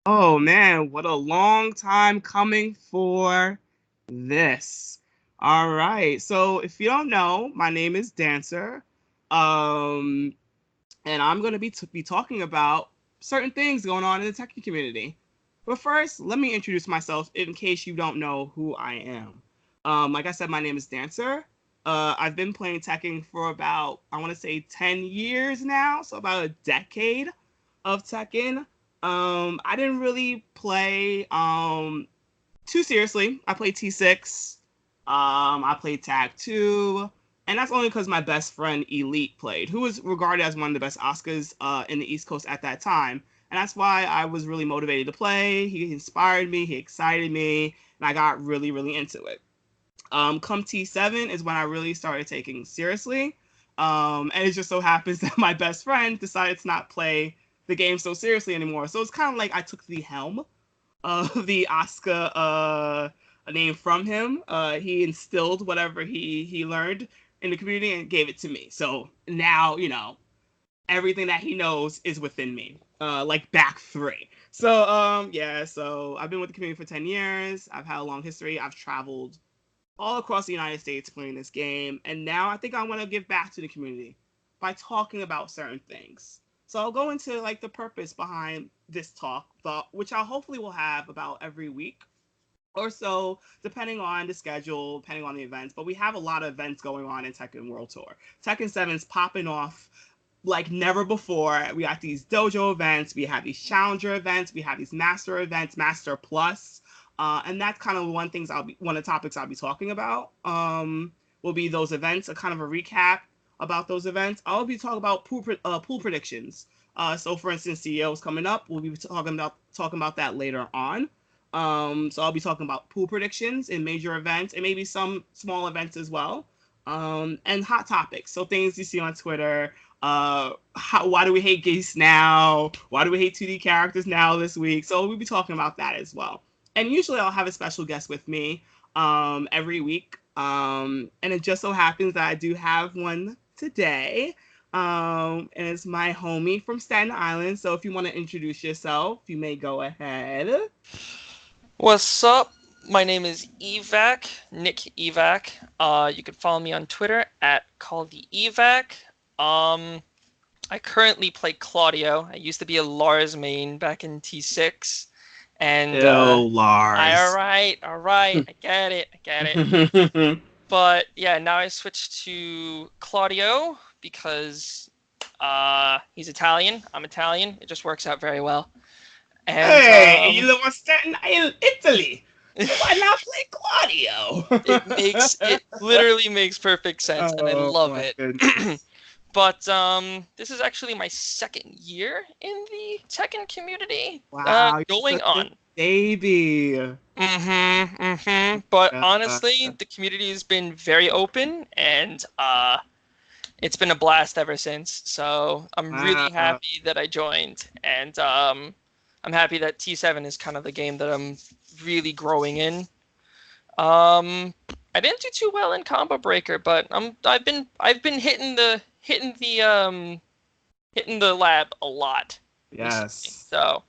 Oh man, what a long time coming for this. All right. So if you don't know, my name is Dancer. Um, and I'm going to be talking about certain things going on in the Tekken community. But first, let me introduce myself in case you don't know who I am. Like I said, my name is Dancer. I've been playing Tekken for about, I want to say 10 years now, so about a decade of Tekken. I didn't really play too seriously. I played T6. I played Tag 2. And that's only because my best friend Elite played, who was regarded as one of the best Oscars in the East Coast at that time. And that's why I was really motivated to play. He inspired me, he excited me, and I got really, really into it. Come T7 is when I really started taking seriously. And it just so happens that my best friend decided to not play the game so seriously anymore. So it's kind of like I took the helm of the Oscar name from him. He instilled whatever he learned in the community and gave it to me. So now, everything that he knows is within me. Like back three. So yeah, so I've been with the community for 10 years. I've had a long history. I've traveled all across the United States playing this game, and now I think I want to give back to the community by talking about certain things. So I'll go into like the purpose behind this talk, which I hopefully will have about every week or so, depending on the schedule, depending on the events. But we have a lot of events going on in Tekken World Tour. Tekken 7's popping off like never before. We got these dojo events, we have these challenger events, we have these master events, master plus, and that's kind of one of the topics I'll be talking about. Will be those events, a kind of a recap about those events. I'll be talking about pool predictions. So for instance, CEO's coming up. We'll be talking about that later on. So I'll be talking about pool predictions in major events and maybe some small events as well. And hot topics. So things you see on Twitter. Why do we hate Geese now? Why do we hate 2D characters now this week? So we'll be talking about that as well. And usually I'll have a special guest with me every week. And it just so happens that I do have one today. And it's my homie from Staten Island. So if you want to introduce yourself, you may go ahead. What's up? My name is EVAC, Nick EVAC. You can follow me on Twitter at CallTheEVAC. I currently play Claudio. I used to be a Lars main back in T6. And Ew, Lars. all right, I get it. But yeah, now I switched to Claudio because he's Italian. I'm Italian. It just works out very well. And Hey, you live on Staten Island, Italy. So why not play Claudio? it literally makes perfect sense, and I Oh love my it. goodness. But this is actually my second year in the Tekken community Wow, you're going such a on. baby. But Uh, honestly, the community has been very open, and it's been a blast ever since. So I'm really wow. happy that I joined, and I'm happy that T7 is kind of the game that I'm really growing in. Um, I didn't do too well in Combo Breaker, but I've been hitting the lab a lot recently. Yes. So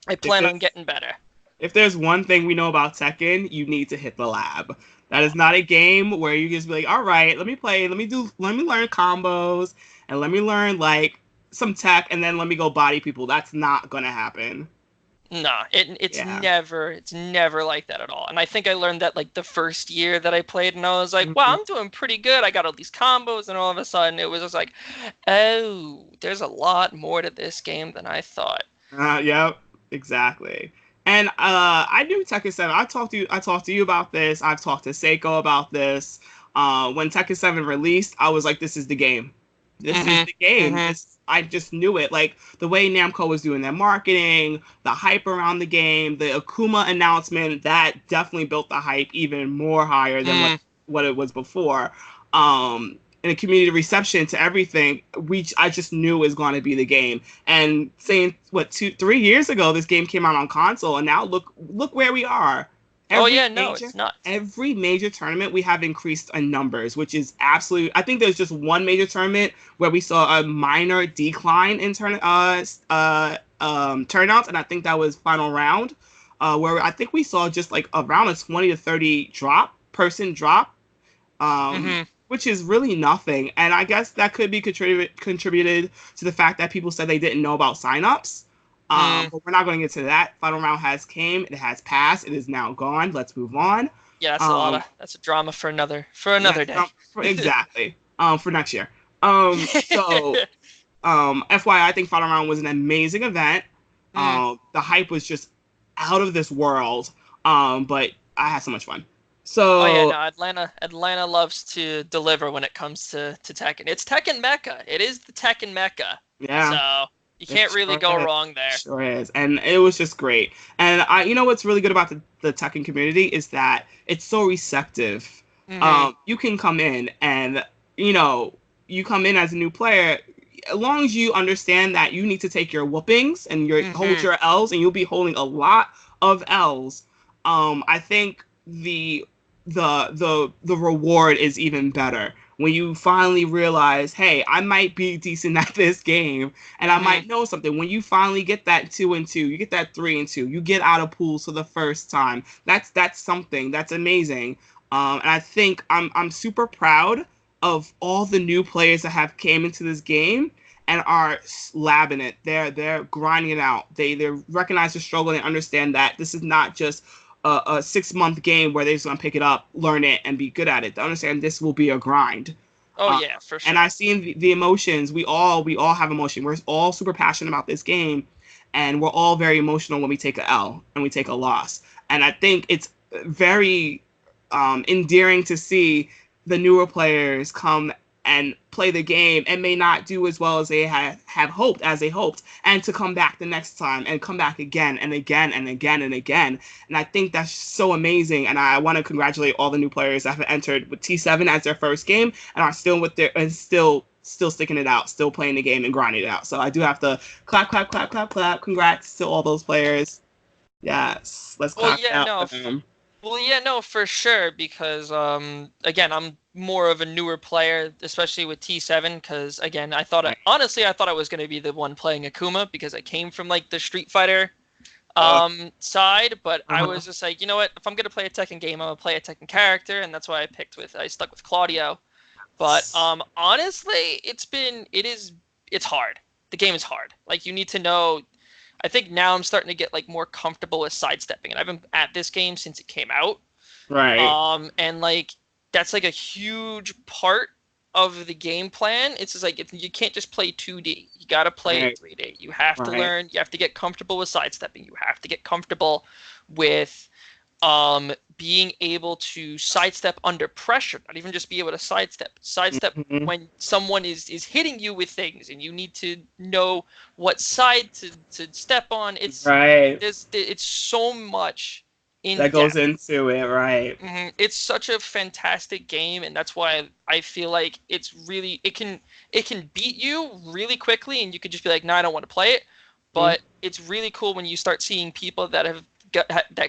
I If plan on there's getting better. if there's one thing we know about Tekken, you need to hit the lab. That is not a game where you just be like, all right, let me play, let me learn combos, and let me learn like some tech, and then let me go body people. That's not gonna happen. Nah, it's Yeah. never like that at all. And I think I learned that like the first year that I played, and I was like, wow, Mhm. I'm doing pretty good. I got all these combos, and all of a sudden it was just like, oh, there's a lot more to this game than I thought. Yep, exactly. And I knew Tekken 7. I talked to you about this. I've talked to Seiko about this. When Tekken 7 released, I was like, this is the game. This is Mhm. the game. Mhm. This I just knew it. Like the way Namco was doing their marketing, the hype around the game, the Akuma announcement, that definitely built the hype even more higher than what Mm. what it was before. And the community reception to everything, I just knew was going to be the game. And saying what 2 3 years ago this game came out on console, and now look where we are. Oh every yeah, no, major it's nuts. every major tournament we have increased in numbers, which is absolute. I think there's just one major tournament where we saw a minor decline in turnouts, and I think that was final round, where I think we saw just like around a 20 to 30 person drop, which is really nothing. And I guess that could be contributed to the fact that people said they didn't know about signups. But we're not going to get to that. Final round has came. It has passed. It is now gone. Let's move on. Yeah, that's a drama for another day. Exactly. For next year. So FYI, I think Final Round was an amazing event. The hype was just out of this world. But I had so much fun. So oh yeah, no, Atlanta loves to deliver when it comes to Tekken. It's Tekken Mecca. It is the Tekken Mecca. Yeah. So you can't really go wrong there. Sure is. And it was just great. And you know what's really good about the Tekken community is that it's so receptive. You can come in and, you come in as a new player, as long as you understand that you need to take your whoopings and hold your L's, and you'll be holding a lot of L's. I think the reward is even better when you finally realize, hey, I might be decent at this game, and I might know something. When you finally get that 2-2, you get that 3-2, you get out of pools for the first time. That's something. That's amazing. And I think I'm super proud of all the new players that have came into this game and are labbing it. They're grinding it out. They recognize the struggle and understand that this is not just a 6-month game where they're just gonna pick it up, learn it, and be good at it. They understand this will be a grind. Oh yeah, for sure. And I've seen the emotions. We all have emotion. We're all super passionate about this game, and we're all very emotional when we take a L and we take a loss. And I think it's very endearing to see the newer players come and play the game and may not do as well as they have hoped, and to come back the next time and come back again and again and again and again. And I think that's so amazing. And I want to congratulate all the new players that have entered with T7 as their first game and are still with their and still sticking it out, still playing the game and grinding it out. So I do have to clap. Congrats to all those players. Yes, let's clap out for them. Well, yeah, no, for sure, because, again, I'm more of a newer player, especially with T7, because, again, I thought I was going to be the one playing Akuma, because I came from, like, the Street Fighter side, but I was just like, you know what, if I'm going to play a Tekken game, I'm going to play a Tekken character, and that's why I stuck with Claudio. But, honestly, it's hard. The game is hard. Like, you need to know... I think now I'm starting to get like more comfortable with sidestepping, and I've been at this game since it came out. Right. And like that's like a huge part of the game plan. It's just like you can't just play 2D. You got to play it 3D. You have to learn. You have to get comfortable with sidestepping. You have to get comfortable with being able to sidestep under pressure, not even just be able to sidestep when someone is hitting you with things, and you need to know what side to step on. It's it's so much that goes into it, right? It's such a fantastic game, and that's why I feel like it can beat you really quickly, and you could just be like, no, I don't want to play it. But it's really cool when you start seeing people that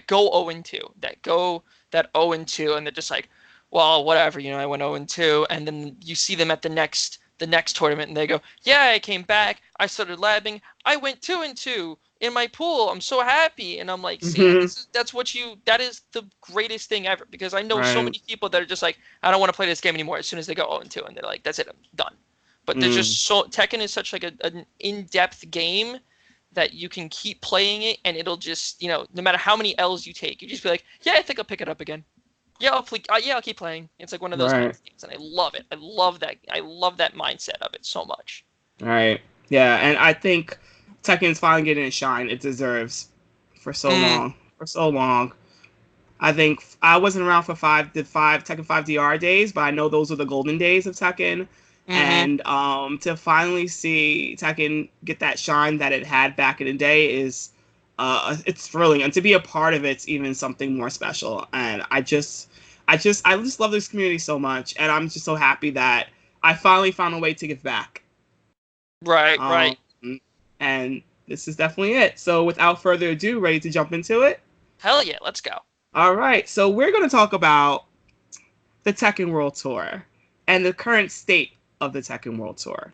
go 0-2, that 0-2, and they're just like, well, whatever, I went 0-2, and then you see them at the next tournament, and they go, yeah, I came back, I started labbing, I went 2-2 in my pool, I'm so happy, and I'm like, see, that is the greatest thing ever, because I know so many people that are just like, I don't want to play this game anymore as soon as they go 0-2, and they're like, that's it, I'm done. But they're just Tekken is such like an in-depth game that you can keep playing it, and it'll just, no matter how many L's you take, you just be like, yeah, I think I'll pick it up again. Yeah, I'll keep playing. It's like one of those kind of things, and I love it. I love that mindset of it so much. Right. Yeah, and I think Tekken's finally getting its shine it deserves for so long. For so long. I think I wasn't around for Tekken 5 DR days, but I know those are the golden days of Tekken. And to finally see Tekken get that shine that it had back in the day is it's thrilling, and to be a part of it's even something more special. And I just love this community so much, and I'm just so happy that I finally found a way to give back. Right. And this is definitely it. So without further ado, ready to jump into it? Hell yeah, let's go. All right, so we're going to talk about the Tekken World Tour and the current state of the Tekken World Tour.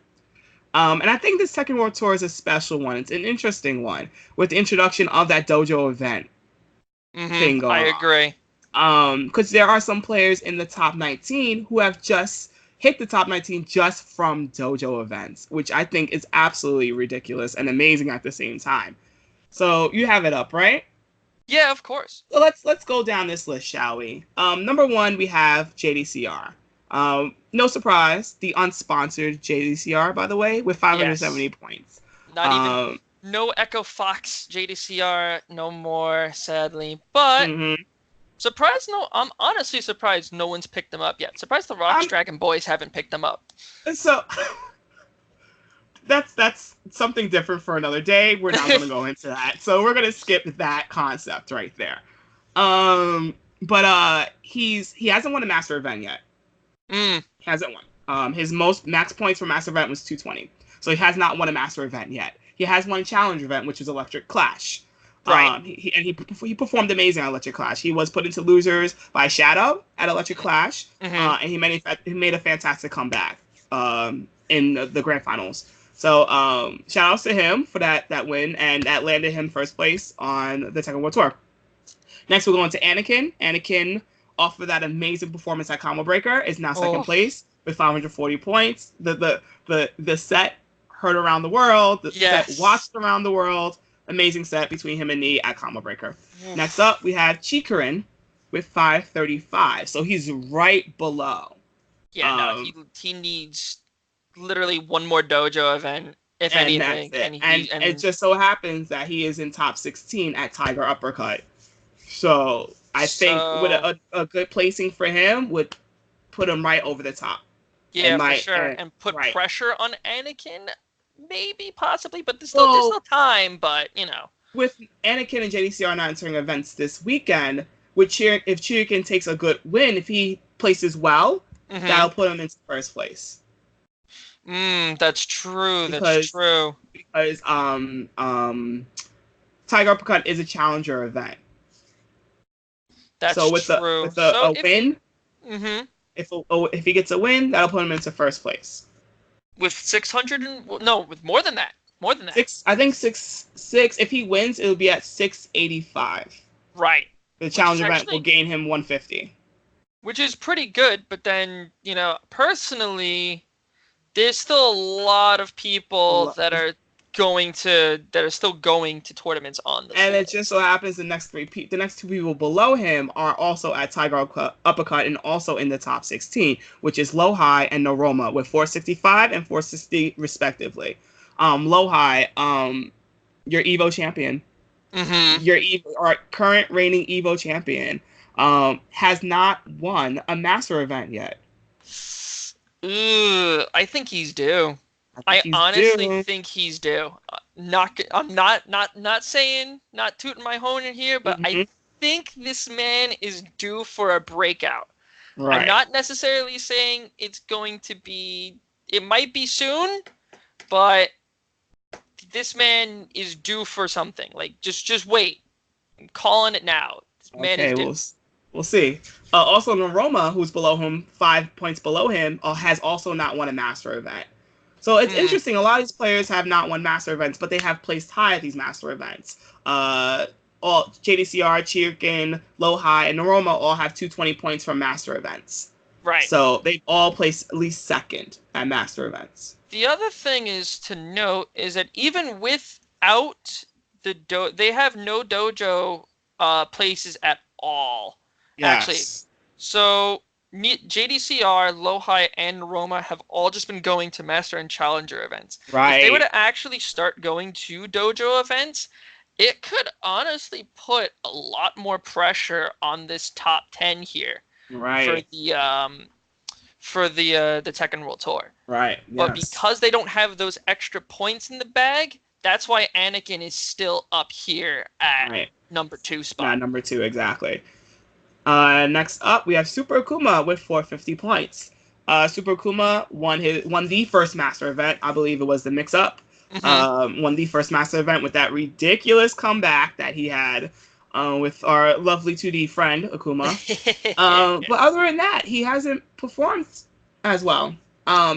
And I think this Tekken World Tour is a special one. It's an interesting one with the introduction of that dojo event thing I going agree. on. Because there are some players in the top 19 who have just hit the top 19 just from dojo events, which I think is absolutely ridiculous and amazing at the same time. So you have it up, right? Yeah, of course. So let's go down this list, shall we? Number one, we have JDCR. No surprise, the unsponsored JDCR, by the way, with 570 Yes. points. Not even no Echo Fox JDCR no more, sadly. But surprised I'm honestly surprised no one's picked them up yet. Surprised the Rocks Dragon Boys haven't picked them up. So that's something different for another day. We're not going to go into that. So we're going to skip that concept right there. But he hasn't won a master event yet. He hasn't won. His most max points for master event was 220. So he has not won a master event yet. He has won a challenge event, which is Electric Clash. Right. He performed amazing at Electric Clash. He was put into losers by Shadow at Electric Clash, and he made a fantastic comeback in the grand finals. So shout outs to him for that win, and that landed him first place on the Tekken World Tour. Next, we're going to Anakin. Anakin, off of that amazing performance at Combo Breaker, is now second place with 540 points. The set heard around the world. The set watched around the world. Amazing set between him and Nee at Combo Breaker. Next up, we have Chikurin with 535. So he's right below. Yeah, he needs literally one more dojo event, if anything. And it just so happens that he is in top 16 at Thaiger Uppercut. So I think with a good placing for him would put him right over the top. Yeah, for sure. And put pressure on Anakin, maybe, possibly, but there's still time, but, you know. With Anakin and JDCR not entering events this weekend, if Chirikin takes a good win, if he places well, that'll put him into first place. That's true. That's true. Because Thaiger Uppercut is a challenger event. That's true. So with a win, if he gets a win, that'll put him into first place. With 600 with more than that. More than that. I think 6. If he wins, it'll be at 685. Right. The challenge event will gain him 150. Which is pretty good, but then, you know, personally, there's still a lot of people that are still going to tournaments on the And it just so happens the next two people below him are also at Thaiger Uppercut and also in the top 16, which is Low High and Noroma with 465 and 460 respectively. Low High, your Evo champion, our current reigning Evo champion, has not won a master event yet. I think he's due. I honestly think he's due. I'm not saying, not tooting my horn in here, but I think this man is due for a breakout. Right. I'm not necessarily saying it's going to be. It might be soon, but this man is due for something. Like just wait. I'm calling it now. This man is due. We'll see. Also, Noroma, who's below him, 5 points below him, has also not won a master event. So it's interesting. A lot of these players have not won master events, but they have placed high at these master events. All JDCR, Chirikin, Low High, and Noroma all have 220 points from master events. Right. So they've all placed at least second at master events. The other thing is to note is that even without they have no dojo places at all. Yes. Actually, so JDCR, Low High, and Roma have all just been going to Master and Challenger events. Right. If they were to actually start going to dojo events, it could honestly put a lot more pressure on this top 10 here. Right. For the Tekken World Tour. Right. Yes. But because they don't have those extra points in the bag, that's why Anakin is still up here at number 2 spot. Yeah, number 2, exactly. Next up, we have Super Akuma with 450 points. Super Akuma won the first master event. I believe it was the mix-up. Won the first master event with that ridiculous comeback that he had with our lovely 2D friend, Akuma. But other than that, he hasn't performed as well.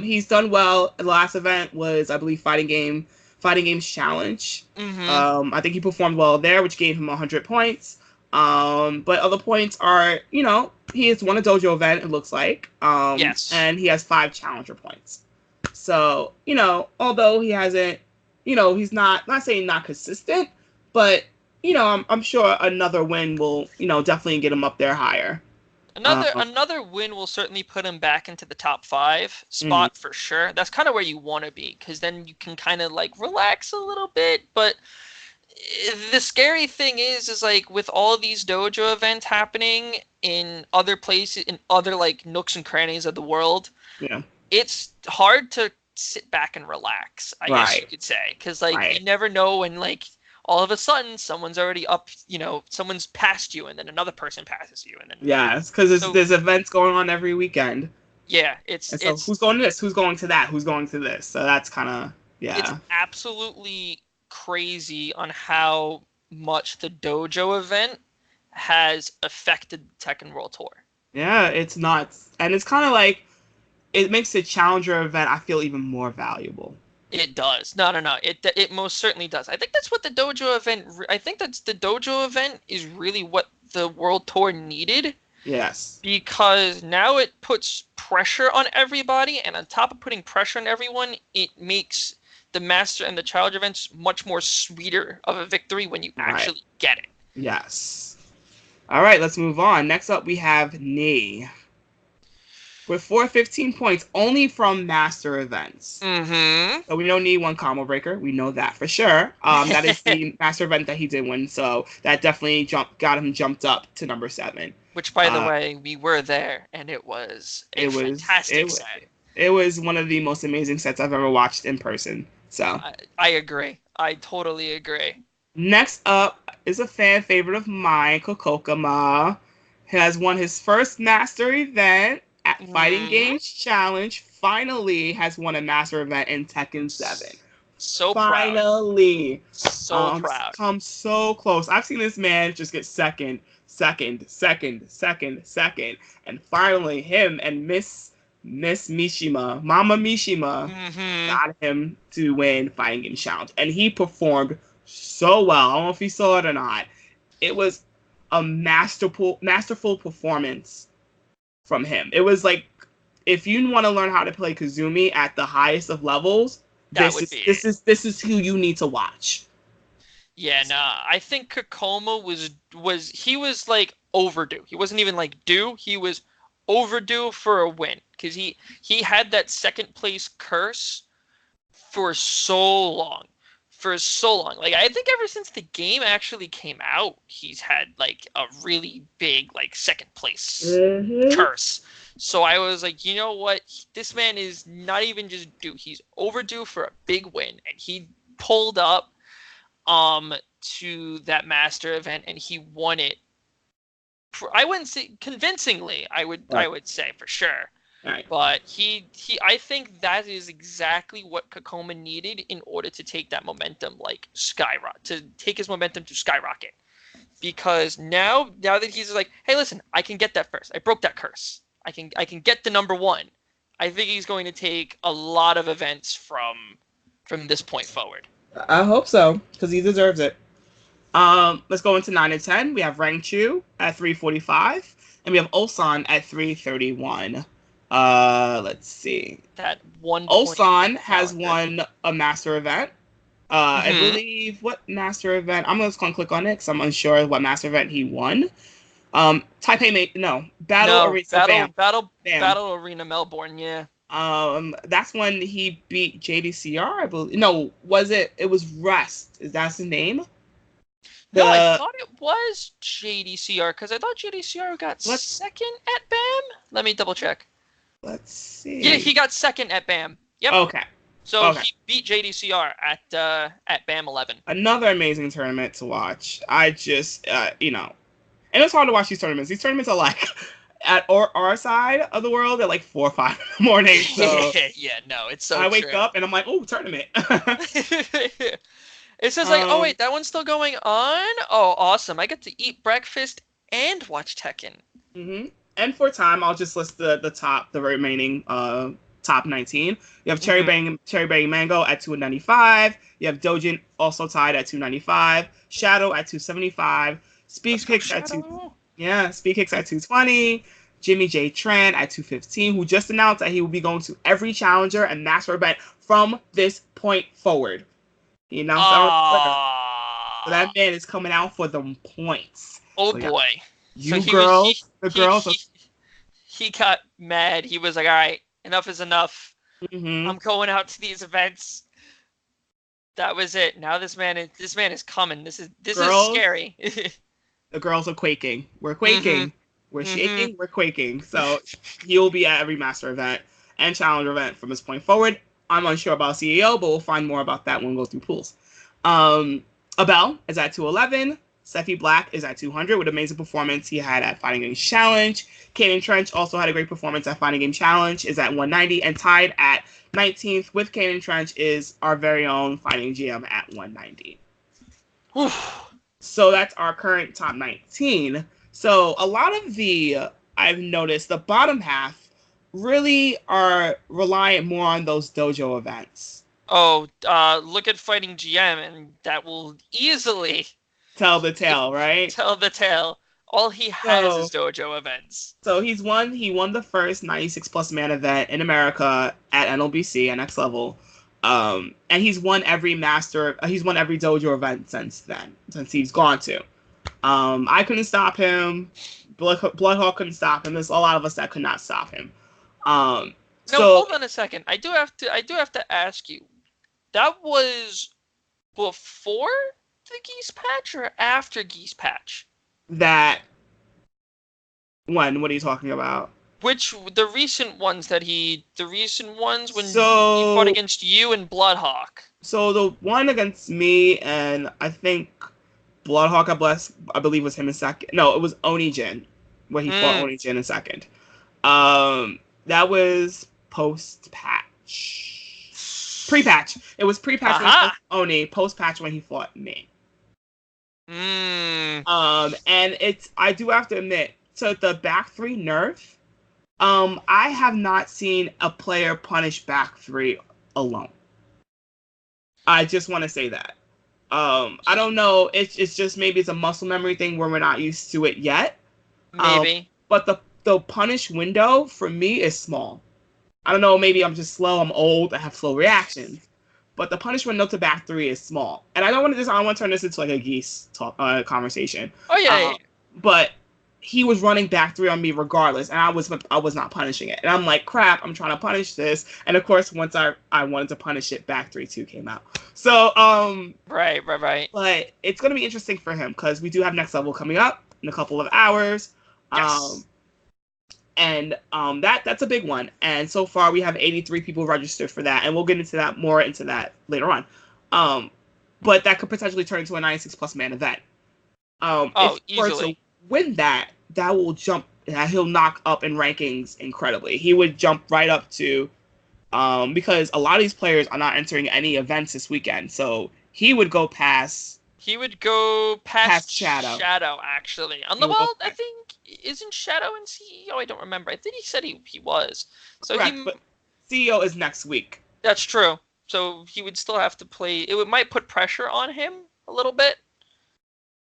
He's done well. The last event was, I believe, Fighting Games Challenge. I think he performed well there, which gave him 100 points. But other points are, he has won a dojo event, it looks like. Yes. And he has 5 challenger points. So, although he hasn't, he's not saying not consistent, but, I'm sure another win will, definitely get him up there higher. Another win will certainly put him back into the top 5 spot for sure. That's kind of where you want to be, because then you can kind of like relax a little bit. But the scary thing is like with all these dojo events happening in other places, in other like nooks and crannies of the world, it's hard to sit back and relax, I guess you could say, because like you never know when like all of a sudden someone's already up, someone's passed you and then another person passes you. And then because there's events going on every weekend. Yeah, it's who's going to this, who's going to that, who's going to this. So that's kind of, It's absolutely crazy on how much the dojo event has affected the Tekken World Tour. Yeah, it's nuts. And it's kind of like, it makes the challenger event, I feel, even more valuable. It does. No. It most certainly does. I think that's what the dojo event. I think that's the dojo event is really what the World Tour needed. Yes. Because now it puts pressure on everybody, and on top of putting pressure on everyone, it makes the Master and the Challenger events much more sweeter of a victory when you actually get it. Yes. All right, let's move on. Next up, we have Knee. With 415 points only from Master events. So we know Knee won Combo Breaker. We know that for sure. That is the Master event that he did win. So that definitely got him jumped up to number 7. Which, by the way, we were there, and it was a fantastic set. It was one of the most amazing sets I've ever watched in person. So I agree. I totally agree. Next up is a fan favorite of mine, Kokokama. He has won his first Master event at Fighting Games Challenge. Finally has won a Master event in Tekken 7. So finally. Proud. So proud. Come so close. I've seen this man just get second. And finally him and Miss Mishima, Mama Mishima, got him to win Fighting Games Challenge. And he performed so well. I don't know if he saw it or not. It was a masterful performance from him. It was like, if you want to learn how to play Kazumi at the highest of levels, this is who you need to watch. Yeah, I think Kokoma was like overdue. He wasn't even like due. He was overdue for a win, because he had that second place curse for so long. Like, I think ever since the game actually came out, he's had like a really big like second place curse. So I was like, you know what? This man is not even just due. He's overdue for a big win, and he pulled up to that Master event and he won it. I wouldn't say convincingly. I would say for sure. Right. But I think that is exactly what Kokoma needed in order to take that momentum, like to take his momentum to skyrocket. Because now that he's like, hey, listen, I can get that first. I broke that curse. I can get the number 1. I think he's going to take a lot of events from this point forward. I hope so, because he deserves it. Let's go into 9 and 10. We have Rangchu at 345, and we have Ulsan at 331. Let's see. That one. Ulsan has won a Master event. I believe, what Master event? I'm just gonna click on it because I'm unsure what Master event he won. Battle Arena Melbourne. Yeah. That's when he beat JDCR, I believe. No, was it? It was Rest. Is that his name? No, I thought it was JDCR, because I thought JDCR got second at BAM. Let me double check. Let's see. Yeah, he got second at BAM. Yep. Okay. So he beat JDCR at BAM 11. Another amazing tournament to watch. I just, and it's hard to watch these tournaments. These tournaments are like, at our side of the world, at like 4 or 5 in the morning. So yeah, no, it's so I wake up and I'm like, oh, tournament. It says like, oh wait, that one's still going on? Oh, awesome. I get to eat breakfast and watch Tekken. And for time, I'll just list the remaining top 19. You have Cherry Berry Mango at 295. You have Dojin also tied at 295. Shadow at 275. Speed Kicks at 220. Jimmy J. Tran at 215, who just announced that he will be going to every challenger and master event from this point forward. He announced that on Twitter. So that man is coming out for the points. Oh so, boy. You so girls, the girls. He got mad. He was like, all right, enough is enough. I'm going out to these events. That was it. Now this man is coming. This is scary. The girls are quaking. We're quaking. We're shaking. We're quaking. So he'll be at every master event and challenger event from this point forward. I'm unsure about CEO, but we'll find more about that when we go through pools. Abel is at 211. Sephi Black is at 200 with amazing performance he had at Fighting Games Challenge. Kaden Trench also had a great performance at Fighting Game Challenge, is at 190, and tied at 19th with Kaden Trench is our very own Fighting GM at 190. So that's our current top 19. So a lot of I've noticed the bottom half really are reliant more on those dojo events. Oh, look at Fighting GM, and that will easily tell the tale, right? Tell the tale. All he has is dojo events. So he won the first 96 plus man event in America at NLBC at next level. And he's won every dojo event since then, since he's gone to. I couldn't stop him. Bloodhawk couldn't stop him. There's a lot of us that could not stop him. No, hold on a second. I do have to ask you. That was before the Geese patch or after Geese patch? What are you talking about? The recent ones when he fought against you and Bloodhawk. So the one against me and I think Bloodhawk, I believe was him in second. No, it was Onijin, where he fought Onijin in second. That was post-patch. Pre-patch. It was pre-patch when he fought Oni, post-patch when he fought me. And I do have to admit, so the back three nerf, I have not seen a player punish back three alone. I just want to say that. I don't know. It's just maybe it's a muscle memory thing where we're not used to it yet. Maybe. But the punish window for me is small. I don't know. Maybe I'm just slow. I'm old. I have slow reactions. But the punish window to back three is small. And I don't want to turn this into like a Geese talk conversation. Oh yeah. But he was running back three on me regardless, and I was not punishing it. And I'm like, crap, I'm trying to punish this. And of course, once I wanted to punish it, back 3-2 came out. So Right. But it's gonna be interesting for him because we do have next level coming up in a couple of hours. Yes. That's a big one. And so far we have 83 people registered for that, and we'll get into that later on. But that could potentially turn into a 96 plus man event. If he were to win that will jump. He'll knock up in rankings incredibly. He would jump right up to, because a lot of these players are not entering any events this weekend, so he would go past. He would go past Shadow. Shadow, actually. I think isn't Shadow in CEO? I don't remember. I think he said he was. So correct, but CEO is next week. That's true. So he would still have to play. It might put pressure on him a little bit.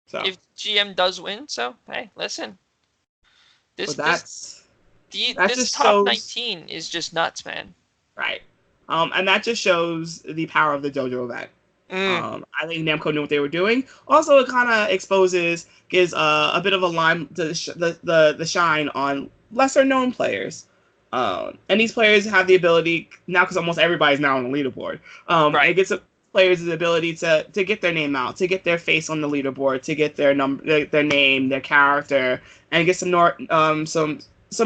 So if GM does win, so hey, listen. This top 19 is just nuts, man. Right. And that just shows the power of the JoJo event. I think Namco knew what they were doing. Also, it kind of gives a bit of a line to the shine on lesser known players. And these players have the ability now, because almost everybody's now on the leaderboard. It gets players the ability to get their name out, to get their face on the leaderboard, to get their number, their name, their character, and get some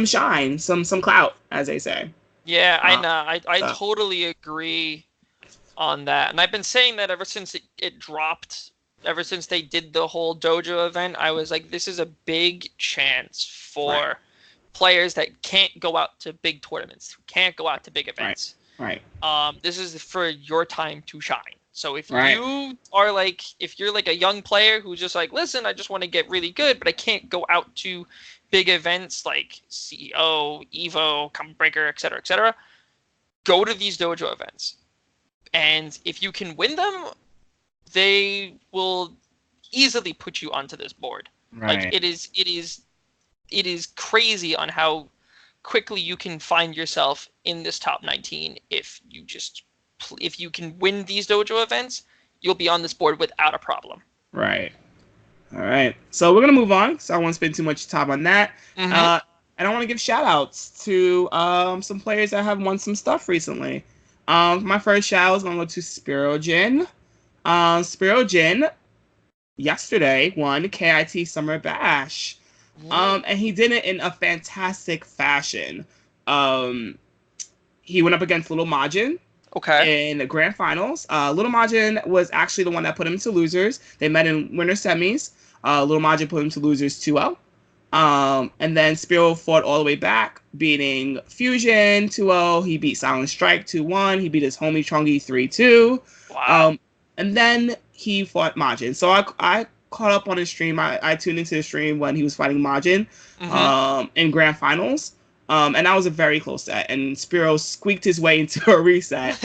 shine, some clout, as they say. Yeah, I know. I totally agree on that. And I've been saying that ever since it dropped, ever since they did the whole dojo event. I was like, this is a big chance for players that can't go out to big tournaments, can't go out to big events. Right. This is for your time to shine. So if you are if you're like a young player who's just like, listen, I just want to get really good, but I can't go out to big events like CEO, Evo, Come Breaker, etc., go to these dojo events. And if you can win them, they will easily put you onto this board. Right. Like, it is crazy on how quickly you can find yourself in this top 19 if you can win these dojo events. You'll be on this board without a problem. Right. All right. So we're going to move on. So I won't spend too much time on that. Mm-hmm. And I want to give shout outs to some players that have won some stuff recently. My first shout out is going to go to Spiro Jin. Spiro Jin yesterday won KIT Summer Bash. And he did it in a fantastic fashion. He went up against Little Majin. Okay. In the grand finals. Little Majin was actually the one that put him to losers. They met in winter semis. Little Majin put him to losers 2-0. And then Spiro fought all the way back, beating Fusion 2-0. He beat Silent Strike 2-1. He beat his homie Chungi 3-2. Wow. And then he fought Majin. So I caught up on his stream. I tuned into the stream when he was fighting Majin in grand finals. And that was a very close set. And Spiro squeaked his way into a reset.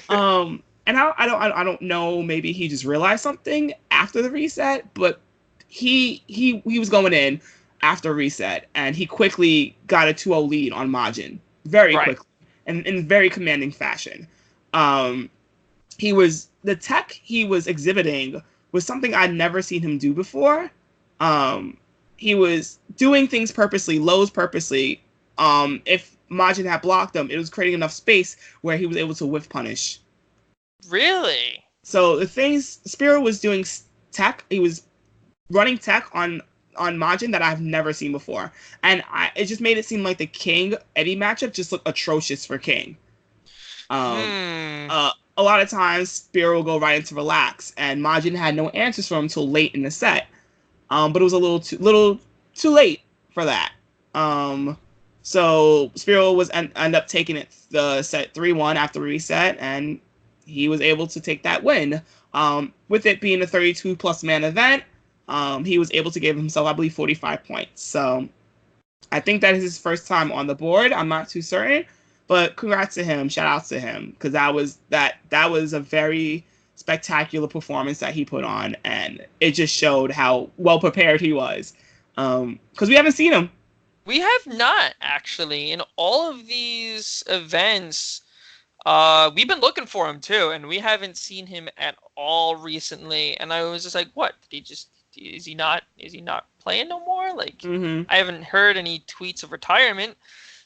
And I don't know. Maybe he just realized something after the reset, but he was going in after reset, and he quickly got a 2-0 lead on Majin very quickly and in very commanding fashion. The tech he was exhibiting was something I'd never seen him do before. He was doing things purposely, lows purposely. If Majin had blocked him, it was creating enough space where he was able to whiff punish. Really? So the things Spiro was doing tech, he was running tech on Majin that I've never seen before, and it just made it seem like the King Eddie matchup just looked atrocious for King. A lot of times Spiro will go right into relax, and Majin had no answers for him until late in the set. But it was a little too late for that. So Spiro was end up taking it the set 3-1 after reset, and he was able to take that win. With it being a 32+ man event, he was able to give himself, I believe, 45 points. So I think that is his first time on the board. I'm not too certain, but congrats to him. Shout out to him, because that was a very spectacular performance that he put on, and it just showed how well prepared he was. Because we haven't seen him. We have not, actually. In all of these events, we've been looking for him too, and we haven't seen him at all recently. And I was just like, what? Is he not playing no more? Like, I haven't heard any tweets of retirement.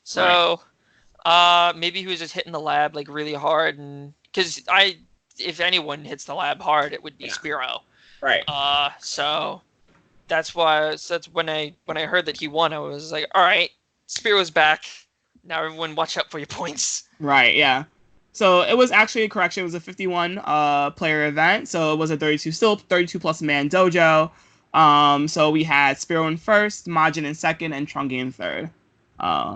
So maybe he was just hitting the lab like really hard, and because if anyone hits the lab hard, it would be Spiro. Right. So that's when I heard that he won, I was like, all right, Spiro's back. Now everyone watch out for your points. Right, yeah. So it was actually a correction. It was a 51 player event. So it was a 32+ man dojo. So we had Spiro in first, Majin in second, and Chungi in third.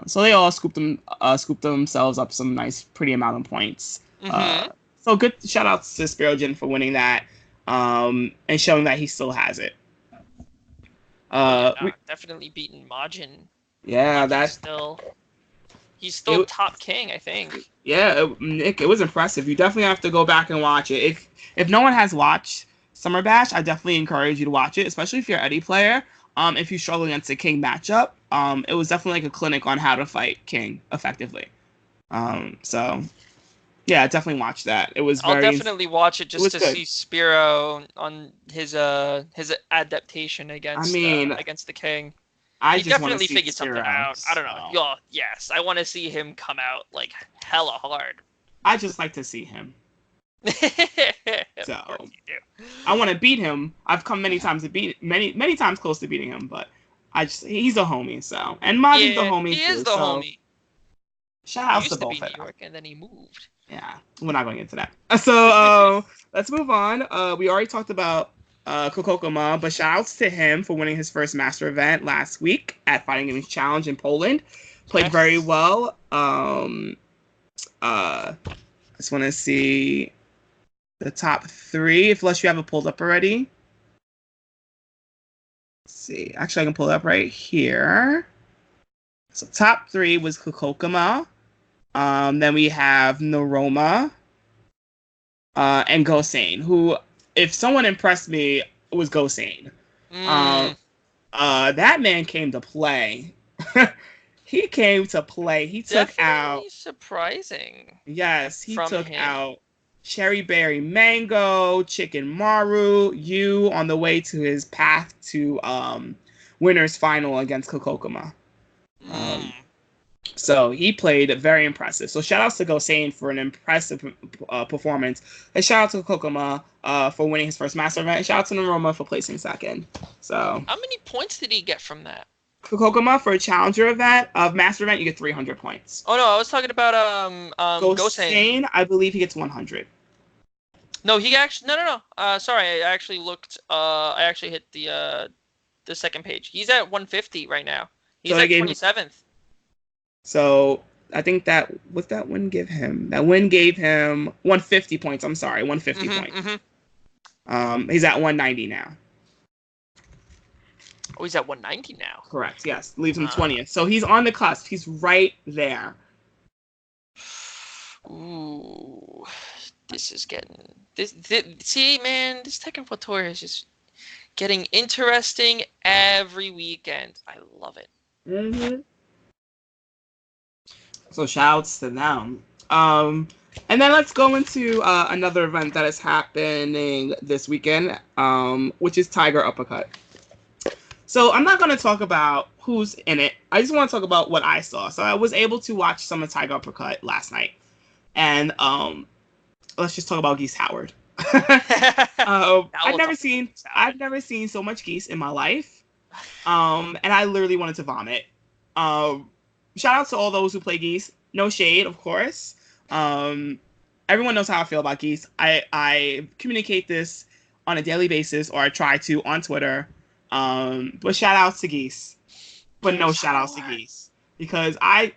So they all scooped themselves up some nice, pretty amount of points. So good shout outs to Spiro Jin for winning that, and showing that he still has it. Definitely beaten Majin. Yeah, he's still top king, I think. Yeah, Nick, it was impressive. You definitely have to go back and watch it. If no one has watched Summer Bash, I definitely encourage you to watch it, especially if you're an Eddie player. If you struggle against a King matchup, it was definitely like a clinic on how to fight King effectively. So yeah, definitely watch that. I'll definitely watch it just to see Spiro on his adaptation against the King. He definitely figured something out. I don't know. So. Yes, I want to see him come out like hella hard. I just like to see him. So of course you do. I want to beat him. I've come many times close to beating him, but he's a homie. So, and Majin's the homie. He is the homie. Shout out to both of them. He used to be in New York, and then he moved. Yeah, we're not going into that. So let's move on. We already talked about Kokokoma, but shout outs to him for winning his first master event last week at Fighting Games Challenge in Poland. Played very well. I just want to see the top 3, unless you have it pulled up already. Let's see. Actually, I can pull it up right here. So top 3 was Kokokoma. Then we have Naroma and Gosane, who, if someone impressed me, was Gosane. That man came to play. He came to play. He took Definitely out. surprising Yes, he from took him. out Cherry Berry Mango, Chicken Maru, you on the way to his path to winners final against Kokokuma. So he played very impressive. So shout outs to Gosane for an impressive performance. And shout out to Kokokuma for winning his first master event. And shout out to Naroma for placing second. So how many points did he get from that? Kokokuma for a challenger event of master event, you get 300 points. Oh no, I was talking about Gosane. I believe he gets 100. No, he actually no. Sorry, I actually looked. I actually hit the second page. He's at 150 right now. He's So at 27th. So I think what's that win give him? That win gave him 150 points. I'm sorry, 150 points. He's at 190 now. Oh, he's at 190 now. Correct. Yes, leaves him 20th. So he's on the cusp. He's right there. Ooh, this is getting see, man, this Tekken tour is just getting interesting every weekend. I love it. So shouts to them. And then let's go into another event that is happening this weekend, which is Thaiger Uppercut. So I'm not going to talk about who's in it. I just want to talk about what I saw. So I was able to watch some of Thaiger Uppercut last night. And let's just talk about Geese Howard. I've never seen so much Geese in my life. And I literally wanted to vomit. Shout out to all those who play Geese. No shade, of course. Everyone knows how I feel about Geese. I communicate this on a daily basis, or I try to on Twitter. But shout outs to Geese. But no shout outs to Geese. Because I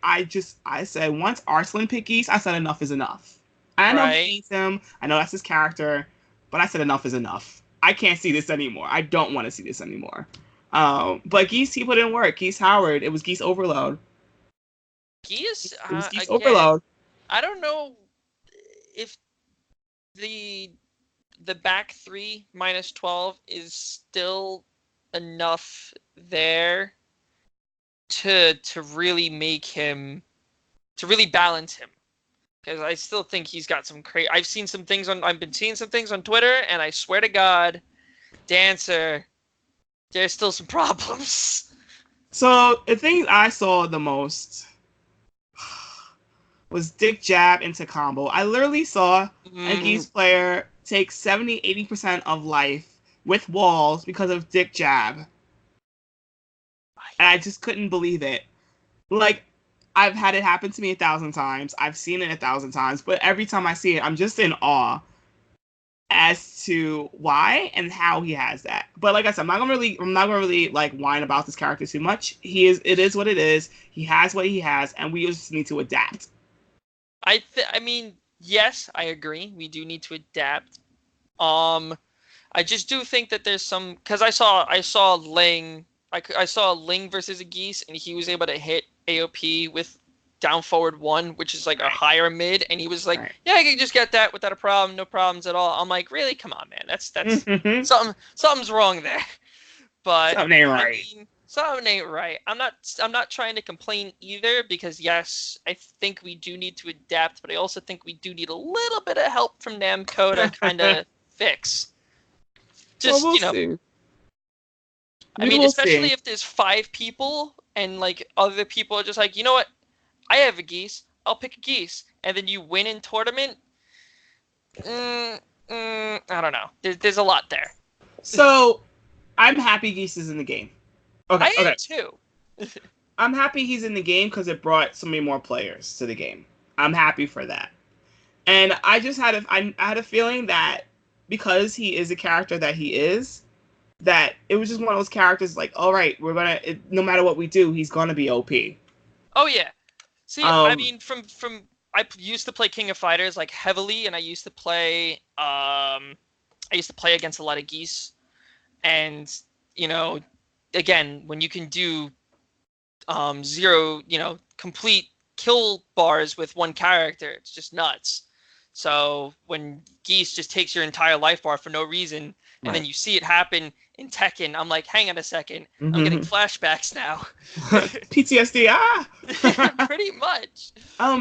said once Arslan picked Geese, I said enough is enough. I know he hates him. I know that's his character. But I said enough is enough. I can't see this anymore. I don't want to see this anymore. But Geese, he put in work. Geese Howard. It was Geese Overload. Geese, it was Geese again, Overload. I don't know if the back 3 minus 12 is still enough there to really make him, to really balance him, because I still think he's got some crazy. I've been seeing some things on Twitter, and I swear to God, Dancer, there's still some problems. So the thing I saw the most was dick jab into combo. I literally saw a Geese player take 70-80% of life with walls because of dick jab. And I just couldn't believe it. Like, I've had it happen to me 1,000 times. I've seen it 1,000 times. But every time I see it, I'm just in awe as to why and how he has that. But like I said, I'm not gonna really like whine about this character too much. It is what it is. He has what he has, and we just need to adapt. I mean, yes, I agree. We do need to adapt. I just do think that there's some, because I saw Ling. I saw Ling versus a Geese, and he was able to hit AOP with down forward 1, which is like a higher mid, and he was like, yeah, I can just get that without a problem, no problems at all. I'm like, really? Come on, man. That's something's wrong there. But something ain't right. I mean, something ain't right. I'm not trying to complain either, because yes, I think we do need to adapt, but I also think we do need a little bit of help from Namco to kind of fix. Just, well, we'll see. I mean, especially if there's 5 people and like other people are just like, you know what? I have a Geese. I'll pick a Geese. And then you win in tournament. I don't know. There's a lot there. So, I'm happy Geese is in the game. Okay, I am too. I'm happy he's in the game because it brought so many more players to the game. I'm happy for that. And I just had I had a feeling that because he is a character that he is, that it was just one of those characters like, all right, no matter what we do, he's gonna be OP. Oh yeah. See, I mean, from I used to play King of Fighters like heavily, and I used to play against a lot of Geese, and again, when you can do 0, complete kill bars with one character. It's just nuts. So when Geese just takes your entire life bar for no reason, and then you see it happen in Tekken, I'm like, hang on a second, I'm getting flashbacks now. PTSD, Pretty much.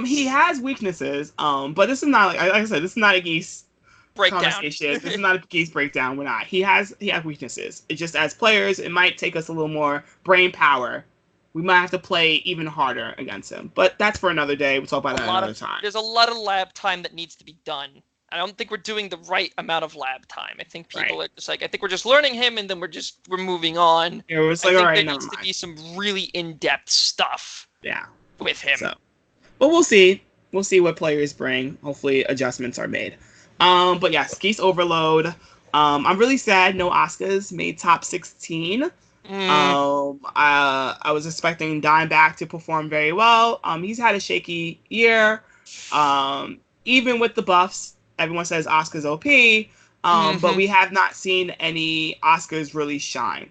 He has weaknesses, but this is not like I said, this is not a Geese breakdown. This is not a Geese breakdown. We're not. He has weaknesses. It just, as players, it might take us a little more brain power. We might have to play even harder against him. But that's for another day. We'll talk about that another time. There's a lot of lab time that needs to be done. I don't think we're doing the right amount of lab time. I think people are just like, I think we're just learning him and then we're moving on. Yeah, it's like, all right, there needs to be some really in-depth stuff. With him. So, but we'll see. We'll see what players bring. Hopefully adjustments are made. But yes, Geese Overload. I'm really sad no Asukas made top 16. I was expecting Dimebag to perform very well. He's had a shaky year. Even with the buffs, everyone says Asuka's OP. But we have not seen any Asukas really shine.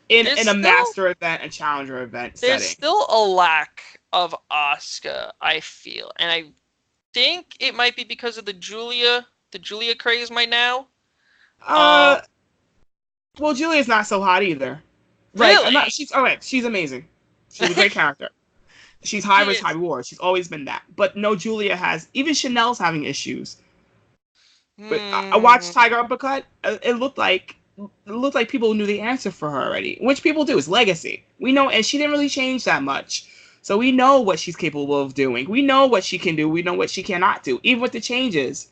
In a master event and challenger event setting. There's still a lack of Asuka, I feel. And I think it might be because of the Julia craze right now. Well, Julia's not so hot either. Really? Right? She's amazing. She's a great character. She's high risk, high reward. She's always been that. But no, Julia has. Even Chanel's having issues. But I watched Thaiger Uppercut. It looked like people knew the answer for her already, which people do. It's legacy. We know, and she didn't really change that much. So we know what she's capable of doing. We know what she can do. We know what she cannot do, even with the changes.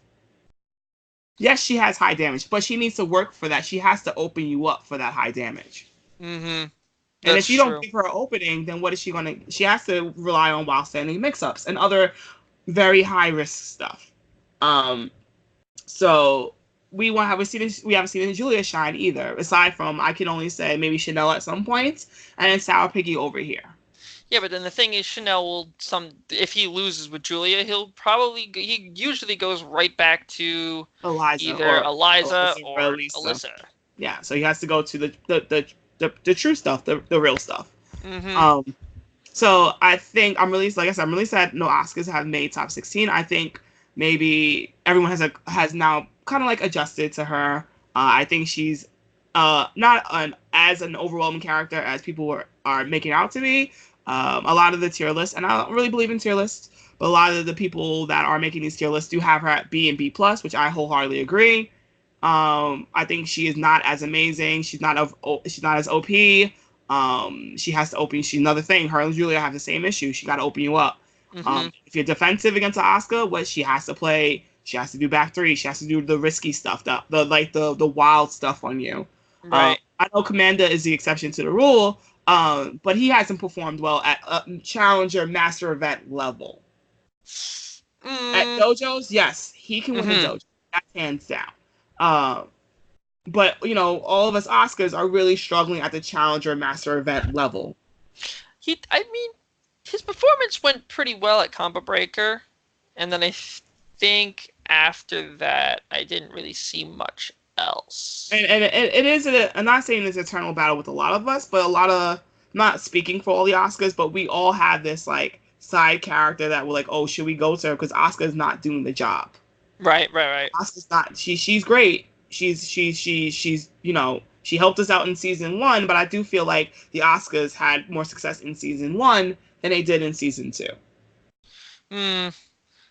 Yes, she has high damage, but she needs to work for that. She has to open you up for that high damage. And if you don't give her an opening, then what is she going to... She has to rely on while standing mix-ups and other very high-risk stuff. So we haven't seen Julia shine either, aside from, I can only say, maybe Chanel at some points, and then Sour Piggy over here. Yeah, but then the thing is, Chanel will if he loses with Julia, he usually goes right back to either Eliza or Alyssa. Yeah, so he has to go to the true stuff, the real stuff. So I think I'm really sad no Asukas have made top 16. I think maybe everyone has now kind of like adjusted to her. I think she's not as an overwhelming character as people are making out to be. A lot of the tier lists, and I don't really believe in tier lists, but a lot of the people that are making these tier lists do have her at B and B+, which I wholeheartedly agree. I think she is not as amazing. She's not as OP. She has to open. She's another thing. Her and Julia have the same issue. She got to open you up. If you're defensive against Asuka, what she has to play, she has to do back three. She has to do the risky stuff, the wild stuff on you. Right. I know Commander is the exception to the rule. But he hasn't performed well at challenger master event level. At dojos, yes, he can win the dojo. That's hands down. But all of us Asukas are really struggling at the challenger master event level. His performance went pretty well at Combo Breaker, and then I think after that I didn't really see much else. And it is I'm not saying it's an eternal battle with a lot of us, but a lot of, not speaking for all the Asukas, but we all have this like side character that we're like, oh, should we go to her because Asuka's not doing the job. Right. Asuka's not. She's great. She's she helped us out in season 1, but I do feel like the Asukas had more success in season 1 than they did in season 2.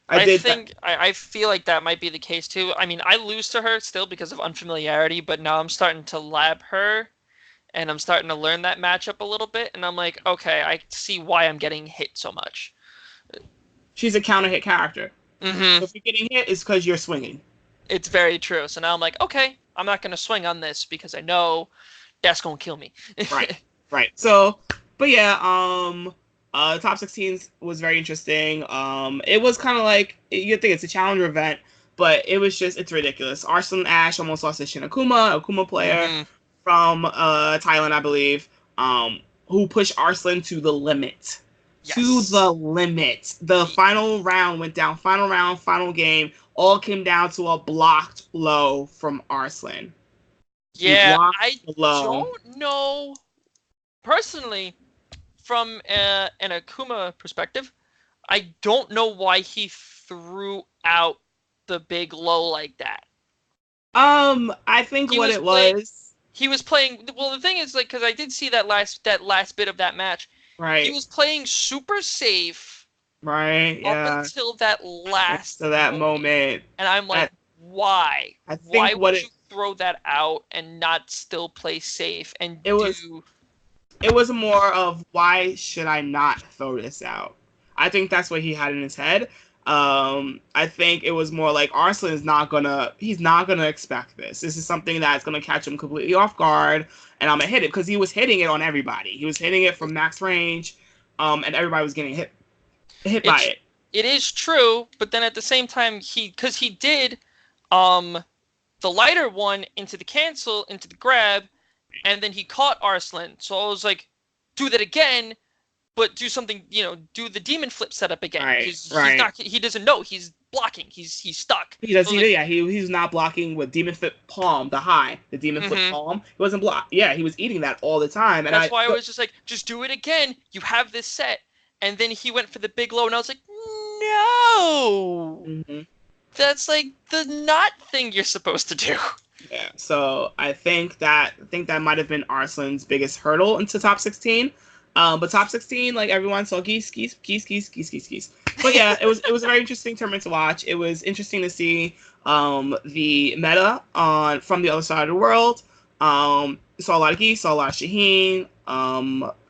I feel like that might be the case too. I mean, I lose to her still because of unfamiliarity, but now I'm starting to lab her, and I'm starting to learn that matchup a little bit, and I'm like, okay, I see why I'm getting hit so much. She's a counter hit character. So if you're getting hit, it's because you're swinging. It's very true. So now I'm like, okay, I'm not going to swing on this because I know that's going to kill me. Right. So, but yeah, top 16 was very interesting. It was kind of like, you think it's a challenger event, but it's ridiculous. Arslan Ash almost lost to Shin Akuma player from Thailand, I believe, who pushed Arslan to the limit. Yes. To the limit. The final round went down. Final game, all came down to a blocked low from Arslan. Yeah, I don't know. Personally, from an Akuma perspective, I don't know why he threw out the big low like that. I think He what was it playing. was. He was playing. Well, the thing is, like, because I did see that last bit of that match. He Right. was playing super safe Right. up Yeah. until that last So that moment, moment. and I'm like, That why? I Why think what would you throw that out and not still play safe and it was. do? It was more of why should I not throw this out? I think that's what he had in his head. I think it was more like Arslan is not gonna. He's not gonna expect this. This is something that's gonna catch him completely off guard, and I'm gonna hit it because he was hitting it on everybody. He was hitting it from max range, and everybody was getting hit by It's it. it is true, but then at the same time, because he did the lighter one into the cancel into the grab, and then he caught Arslan. So I was like, do that again, but do something, do the demon flip setup again, Right, because right. he doesn't know, he's blocking, he's stuck. He does. So I was like, Yeah, he's not blocking with demon flip palm, the demon flip mm-hmm. palm. He wasn't block. Yeah, he was eating that all the time, and That's why I was just like, just do it again. You have this set. And then he went for the big low, and I was like, no, Mhm. that's like the not thing you're supposed to do. Yeah, so I think that might have been Arslan's biggest hurdle into top 16. But top 16, like everyone saw Geese. But yeah, it was a very interesting tournament to watch. It was interesting to see the meta on from the other side of the world. Saw a lot of Geese, saw a lot of Shaheen,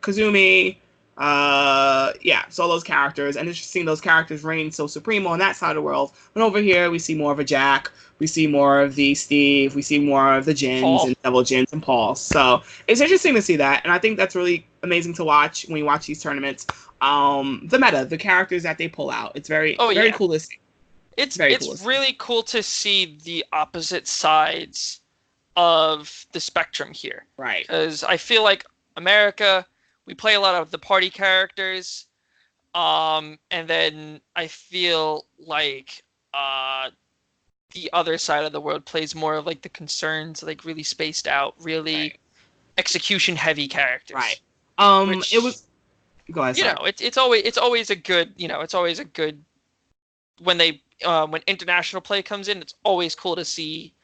Kazumi. Yeah, saw those characters, and it's just seeing those characters reign so supreme on that side of the world. And over here, we see more of a Jack. We see more of the Steve. We see more of the Jins Paul. and Double Jins and Paul. So it's interesting to see that, and I think that's really amazing to watch when you watch these tournaments. The meta, the characters that they pull out, it's very very cool to see. It's Very it's cool to see. really cool to see the opposite sides of the spectrum here. Right. Because I feel like America, we play a lot of the party characters, and then I feel like the other side of the world plays more of like the concerns, like really spaced out, really execution heavy characters. Right. Which, It was. Go ahead. Sorry. it's always a good, it's always a good when they when international play comes in. It's always cool to see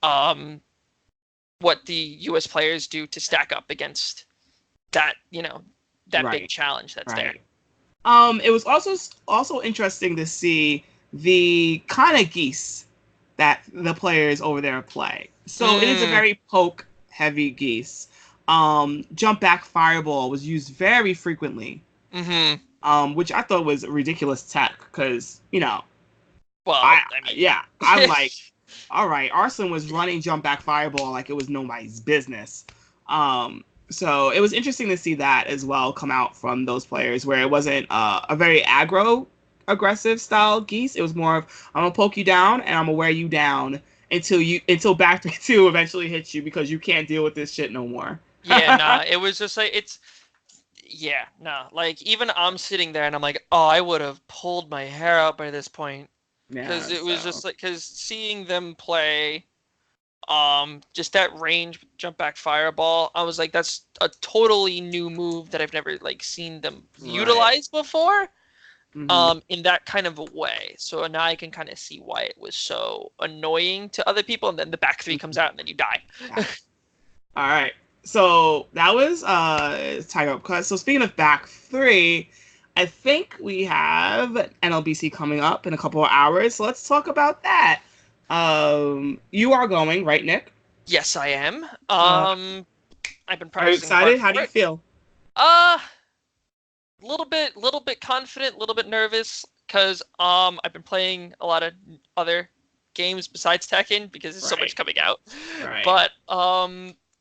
what the U.S. players do to stack up against that, that big challenge that's there. It was also interesting to see the kind of Geese that the players over there play. So it is a very poke heavy Geese. Jump back fireball was used very frequently. Which I thought was ridiculous tech because, well, I'm like, all right, Arslan was running jump back fireball like it was nobody's business. So it was interesting to see that as well come out from those players where it wasn't a very aggressive style Geese. It was more of, I'm gonna poke you down and I'm gonna wear you down until back 3-2 eventually hits you because you can't deal with this shit no more. It was just like like even I'm sitting there and I'm like, oh, I would have pulled my hair out by this point because it was just like, because seeing them play just that range jump back fireball, I was like, that's a totally new move that I've never like seen them utilize before. In that kind of a way. So now I can kind of see why it was so annoying to other people, and then the back three comes out and then you die. All right. So that was Thaiger Uppercut. So speaking of back three, I think we have NLBC coming up in a couple of hours. So let's talk about that. You are going, right, Nick? Yes, I am. I've been practicing. Are you excited? How do you feel? Little bit confident, a little bit nervous, because I've been playing a lot of other games besides Tekken because there's so much coming out. But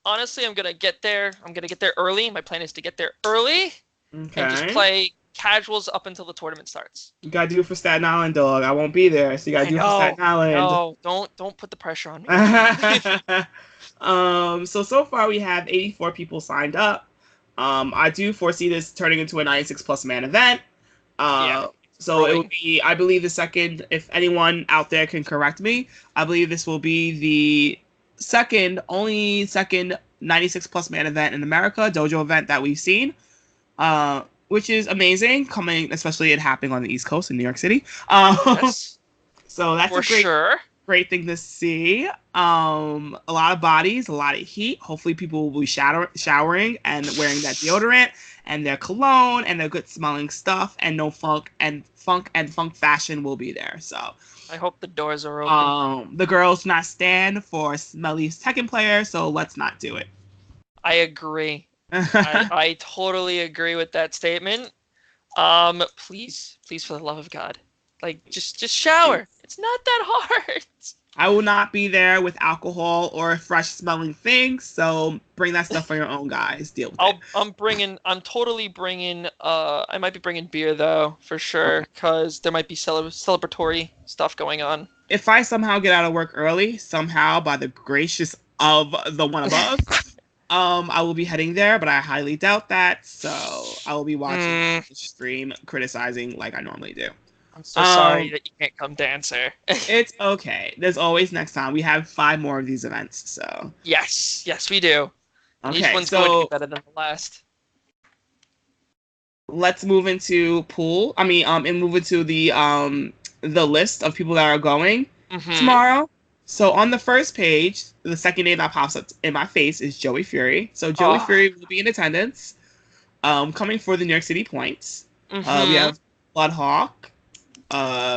honestly, I'm gonna get there. I'm gonna get there early. My plan is to get there early and just play casuals up until the tournament starts. You gotta do it for Staten Island, dog. I won't be there, so you gotta do it for Staten Island. No, don't put the pressure on me. So far we have 84 people signed up. I do foresee this turning into a 96 plus man event. So it would be, I believe, the second, if anyone out there can correct me, I believe this will be the only second 96 plus man event in America, dojo event that we've seen. which is amazing, coming especially it happening on the East Coast in New York City. Yes, So that's for a sure. great thing to see. A lot of bodies, a lot of heat. Hopefully, people will be showering and wearing that deodorant and their cologne and their good smelling stuff, and no funk fashion will be there. So, I hope the doors are open. the girls do not stand for smelly Tekken players, so let's not do it. I agree. I totally agree with that statement. Please, please, for the love of God, like just shower. It's not that hard. I will not be there with alcohol or fresh smelling things, so bring that stuff for your own, guys. Deal with it. I'm totally bringing. I might be bringing beer though, for sure, because there might be celebratory stuff going on. If I somehow get out of work early, somehow by the gracious of the one above, I will be heading there, but I highly doubt that. So I will be watching the stream, criticizing like I normally do. I'm so sorry that you can't come, Dancer. It's okay. There's always next time. We have 5 more of these events, so. Yes, we do. Okay, each one's going to be better than the last. Let's move into pool. And move into the list of people that are going tomorrow. So on the first page, the second name that pops up in my face is Joey Fury. So Joey Fury will be in attendance, coming for the New York City points. We have Bloodhawk.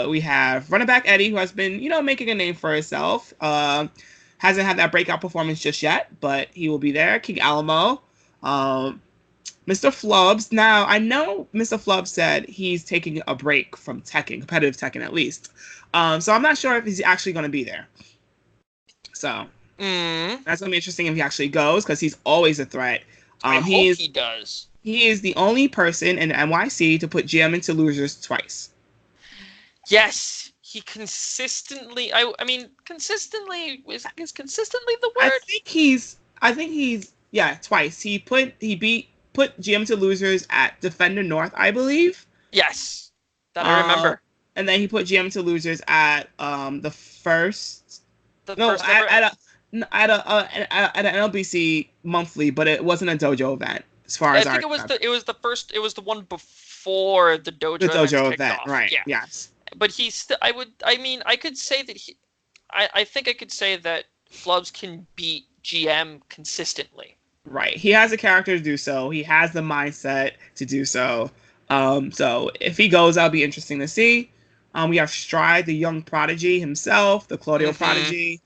We have running back Eddie, who has been, making a name for himself. Hasn't had that breakout performance just yet, but he will be there. King Alamo. Mr. Flubs. Now, I know Mr. Flubs said he's taking a break from Tekken, competitive Tekken at least. So I'm not sure if he's actually going to be there. So that's going to be interesting if he actually goes, because he's always a threat. I hope he does. He is the only person in NYC to put GM into losers twice. Yes, he consistently. I mean, consistently is consistently the word. I think he's twice. He put GM to losers at Defender North, I believe. Yes, that I remember. And then he put GM to losers at the first. At an NLBC monthly, but it wasn't a dojo event as far as I think it was the first. It was the one before the dojo. The dojo event, off. Right? Yeah. Yes. But I could say that I think I could say that Flubs can beat GM consistently. Right. He has a character to do so. He has the mindset to do so. So if he goes, that'll be interesting to see. We have Stride, the young prodigy himself, the Claudio prodigy.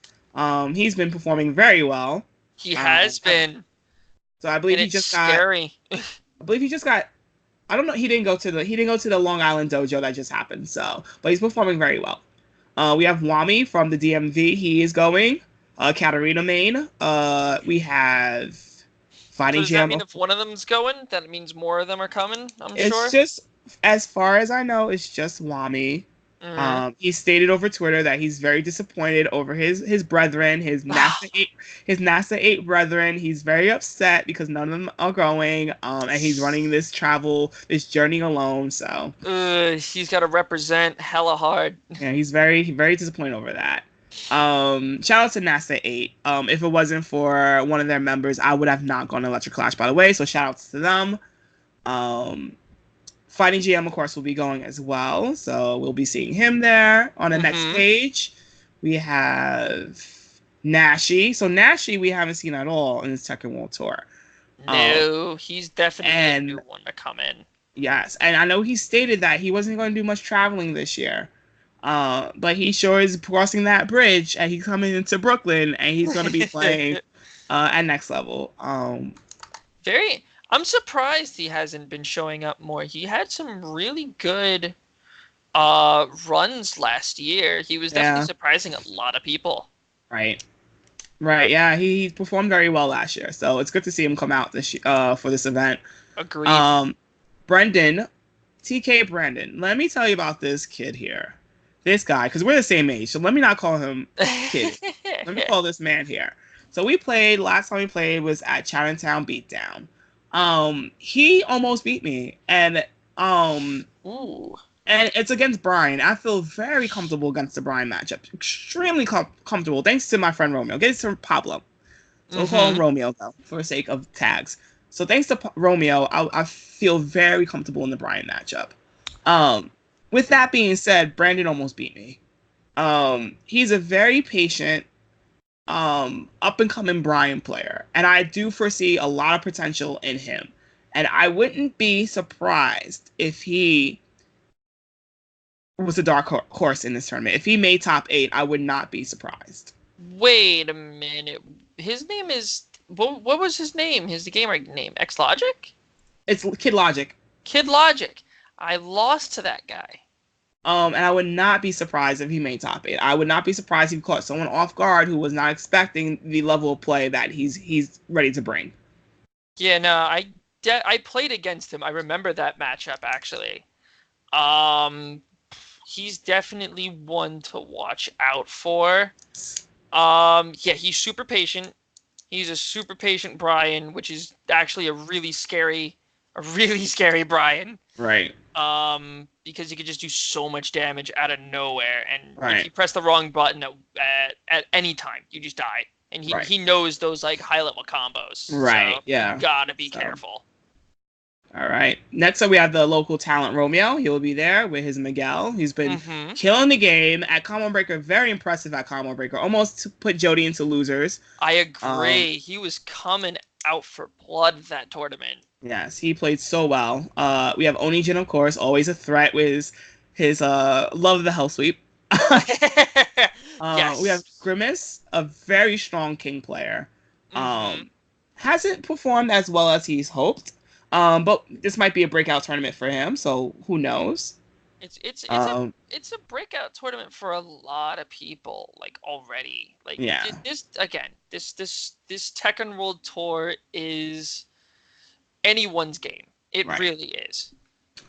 He's been performing very well. He has been. So I believe he just got. Scary. I believe he just got. I don't know. He didn't go to the Long Island dojo that just happened. So, but he's performing very well. We have Wami from the DMV. He is going. Katarina Main. We have Fighting Jam. Does that mean if one of them's going, that means more of them are coming? It's just, as far as I know, it's just Wami. He stated over Twitter that he's very disappointed over his brethren, his NASA 8 brethren. He's very upset because none of them are going, and he's running this journey alone. So he's got to represent hella hard. Yeah, he's very disappointed over that. Shout out to NASA 8. If it wasn't for one of their members, I would have not gone to Electric Clash, by the way. So shout outs to them. Fighting GM, of course, will be going as well. So we'll be seeing him there. On the next page, we have Nashi. So Nashi, we haven't seen at all in his Tekken World Tour. No, he's definitely a new one to come in. Yes, and I know he stated that he wasn't going to do much traveling this year. But he sure is crossing that bridge, and he's coming into Brooklyn, and he's going to be playing at next level. I'm surprised he hasn't been showing up more. He had some really good runs last year. He was definitely surprising a lot of people. Right. Yeah, he performed very well last year, so it's good to see him come out for this event. Agreed. Brendan, TK Brandon. Let me tell you about this kid here. This guy, because we're the same age, so let me not call him kid. Let me call this man here. So last time we played was at Chinatown Beatdown. He almost beat me, and it's against Brian. I feel very comfortable against the Brian matchup. Extremely comfortable, thanks to my friend Romeo. Against Pablo. So we'll call him Romeo, though, for the sake of tags. So thanks to Romeo, I feel very comfortable in the Brian matchup. With that being said, Brandon almost beat me. He's a very patient, up and coming Brian player, and I do foresee a lot of potential in him. And I wouldn't be surprised if he was a dark horse in this tournament. If he made top 8, I would not be surprised. Wait a minute. His name is what was his name? His gamer name? X Logic? It's Kid Logic. Kid Logic. I lost to that guy. And I would not be surprised if he made top 8. I would not be surprised if he caught someone off guard who was not expecting the level of play that he's ready to bring. Yeah, no, I played against him. I remember that matchup actually. He's definitely one to watch out for. Yeah, he's super patient. He's a super patient Brian, which is actually a really scary Brian. Right. Because he could just do so much damage out of nowhere, and right. if you press the wrong button at any time, you just die. And he knows those like high level combos. Right. So yeah. You gotta be careful. All right. Next up, we have the local talent Romeo. He will be there with his Miguel. He's been killing the game at Combo Breaker. Very impressive at Combo Breaker. Almost put Jody into losers. I agree. He was coming out for blood that tournament. Yes, he played so well. We have Onijin, of course, always a threat with his love of the Hell Sweep. Yes. We have Grimace, a very strong King player. Hasn't performed as well as he's hoped. But this might be a breakout tournament for him, so who knows? It's a breakout tournament for a lot of people, like already. Like this Tekken World Tour is anyone's game. It really is.